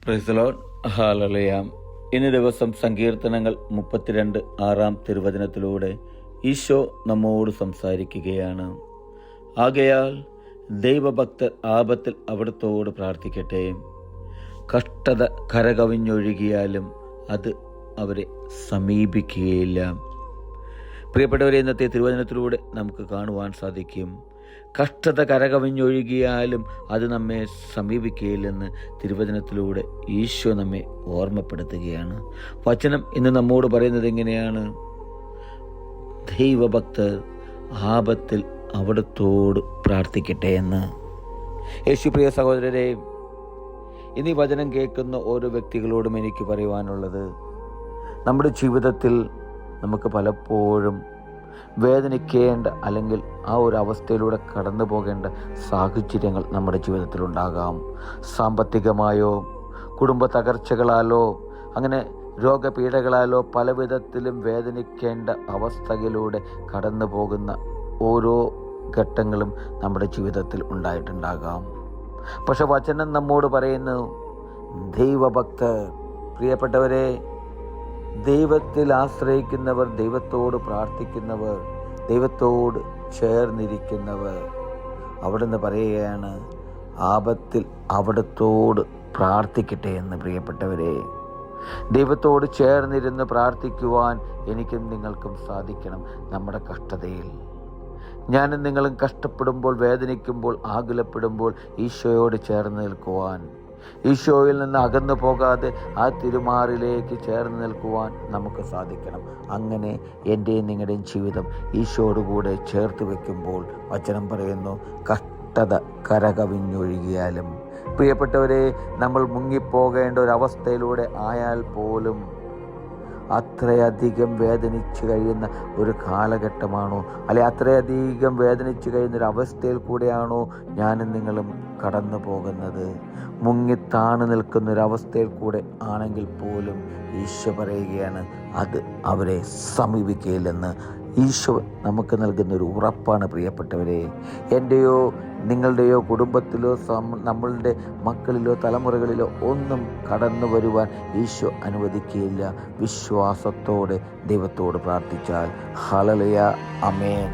Praise the Lord. Hallelujah. ഇന്ന് ദിവസം സങ്കീർത്തനങ്ങൾ 32 തിരുവചനത്തിലൂടെ ഈശോ നമ്മോട് സംസാരിക്കുകയാണ്. ആകയാൽ ദൈവഭക്തർ ആപത്തിൽ അവിടുത്തോട് പ്രാർത്ഥിക്കട്ടെ. കഷ്ടത കരകവിഞ്ഞൊഴുകിയാലും അത് അവരെ സമീപിക്കുകയില്ല. പ്രിയപ്പെട്ടവരെ, ഇന്നത്തെ തിരുവചനത്തിലൂടെ നമുക്ക് കാണുവാൻ സാധിക്കും, കഷ്ടത കരകവിഞ്ഞൊഴുകിയാലും അത് നമ്മെ സമീപിക്കുകയില്ലെന്ന് തിരുവചനത്തിലൂടെ ഈശോ നമ്മെ ഓർമ്മപ്പെടുത്തുകയാണ്. വചനം ഇന്ന് നമ്മോട് പറയുന്നത് എങ്ങനെയാണ്? ദൈവഭക്തർ ആപത്തിൽ അവിടുത്തോട് പ്രാർത്ഥിക്കട്ടെ എന്ന്. യേശു പ്രിയ സഹോദരരെ, ഇന്ന് ഈ വചനം കേൾക്കുന്ന ഓരോ വ്യക്തികളോടും എനിക്ക് പറയുവാനുള്ളത്, നമ്മുടെ ജീവിതത്തിൽ നമുക്ക് പലപ്പോഴും വേദനിക്കേണ്ട അല്ലെങ്കിൽ ആ ഒരു അവസ്ഥയിലൂടെ കടന്നു പോകേണ്ട സാഹചര്യങ്ങൾ നമ്മുടെ ജീവിതത്തിലുണ്ടാകാം. സാമ്പത്തികമായോ കുടുംബ തകർച്ചകളാലോ അങ്ങനെ രോഗപീഠകളാലോ പല വിധത്തിലും വേദനിക്കേണ്ട അവസ്ഥയിലൂടെ കടന്നു പോകുന്ന ഓരോ ഘട്ടങ്ങളും നമ്മുടെ ജീവിതത്തിൽ ഉണ്ടായിട്ടുണ്ടാകാം. പക്ഷെ വചനം നമ്മോട് പറയുന്നു, ദൈവഭക്തർ, പ്രിയപ്പെട്ടവരെ, ദൈവത്തിൽ ആശ്രയിക്കുന്നവർ, ദൈവത്തോട് പ്രാർത്ഥിക്കുന്നവർ, ദൈവത്തോട് ചേർന്നിരിക്കുന്നവർ, അവിടുന്ന് പറയുകയാണ്, ആപത്തിൽ അവിടുത്തോട് പ്രാർത്ഥിക്കട്ടെ എന്ന്. പ്രിയപ്പെട്ടവരെ, ദൈവത്തോട് ചേർന്നിരുന്ന് പ്രാർത്ഥിക്കുവാൻ എനിക്കും നിങ്ങൾക്കും സാധിക്കണം. നമ്മുടെ കഷ്ടതയിൽ ഞാനും നിങ്ങളും കഷ്ടപ്പെടുമ്പോൾ, വേദനിക്കുമ്പോൾ, ആകുലപ്പെടുമ്പോൾ ഈശോയോട് ചേർന്ന് നിൽക്കുവാൻ, ഈശോയിൽ നിന്ന് അകന്നു പോകാതെ ആ തിരുമാറിലേക്ക് ചേർന്ന് നിൽക്കുവാൻ നമുക്ക് സാധിക്കണം. അങ്ങനെ എൻ്റെയും നിങ്ങളുടെയും ജീവിതം ഈശോയോടുകൂടെ ചേർത്ത് വയ്ക്കുമ്പോൾ വചനം പറയുന്നു, കഷ്ടത കരകവിഞ്ഞൊഴുകിയാലും. പ്രിയപ്പെട്ടവരെ, നമ്മൾ മുങ്ങിപ്പോകേണ്ട ഒരവസ്ഥയിലൂടെ ആയാൽ പോലും അത്രയധികം വേദനിച്ചു കഴിയുന്ന ഒരു കാലഘട്ടമാണോ, അല്ലെ അത്രയധികം വേദനിച്ചു കഴിയുന്ന ഒരു അവസ്ഥയിൽ കൂടെയാണോ ഞാനും നിങ്ങളും കടന്നു പോകുന്നത്? മുങ്ങിത്താണു നിൽക്കുന്നൊരവസ്ഥയിൽ കൂടെ ആണെങ്കിൽ പോലും ഈശോ പറയുകയാണ്, അത് അവരെ സമീപിക്കുകയില്ലെന്ന്. ഈശോ നമുക്ക് നൽകുന്നൊരു ഉറപ്പാണ്. പ്രിയപ്പെട്ടവരെ, എൻ്റെയോ നിങ്ങളുടെയോ കുടുംബത്തിലോ നമ്മളുടെ മക്കളിലോ തലമുറകളിലോ ഒന്നും കടന്നു വരുവാൻ ഈശോ അനുവദിക്കുകയില്ല. വിശ്വാസത്തോടെ ദൈവത്തോട് പ്രാർത്ഥിച്ചാൽ. ഹല്ലേലൂയ. ആമേൻ.